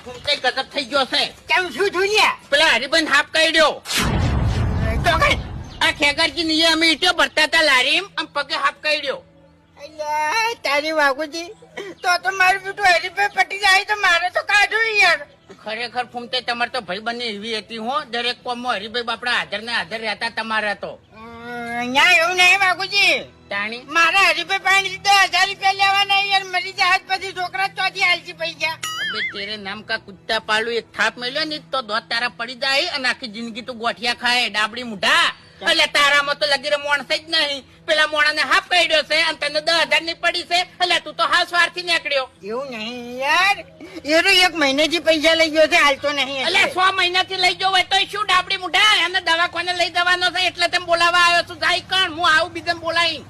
ફૂમતે ગજબ થઈ ગયો છે. કેમ શું થયું? પેલા હરિભાઈ હાફ કાઢ્યો. તો કઈ આ ખેગારજી ની અમે ઈટો ભરતા હતા લારી આમ પગે હાફ કાઢ્યો. અલ્યા તારી વાઘુજી તો મારું બેટું હરીભાઈ પટી જાય તો મારે તો કાઢું યાર. ખરેખર ફૂમતે તમારે તો ભાઈ બંને એવી હતી હો. દરેક કોમમાં હરિભાઈ બાપડા હાજર ને હાજર રહેતા તમારા તો. અહીંયા એવું નહીં વાઘુજી. તાણી મારા હરીભાઈ પાણી 10,000 રૂપિયા લેવાના યાર. મરી જાય પછી છોકરા ચોથી હાલથી પૈસા. અબે તેરે નામ કા કુત્તા પાલું એક થાપ મેલ્યો ને તો દોત તારા પડી જાય અને આખી જિંદગી તું ગોઠિયા ખાય ડાબડી મુઢા. એટલે તારામાં તો લગીરે મોણસ જ નહીં. પેલા મોણાને હાફ કાઢ્યો છે અને તને 10,000 ની પડી છે. એટલે તું તો હાવ સ્વાર્થી નીકળ્યો. એવું નહીં યાર. એ તો 1 મહિનેથી પૈસા લઈ ગયો છે હાલતો નહીં. એટલે 6 મહિનાથી લઈ ગયો હોય તો શું ડાબડી મુઢા એને દવાખાને લઈ જવાનો છે એટલે તેમ બોલાવા આવ્યો છું. જાય કણ હું આવું બીજાને બોલાવી.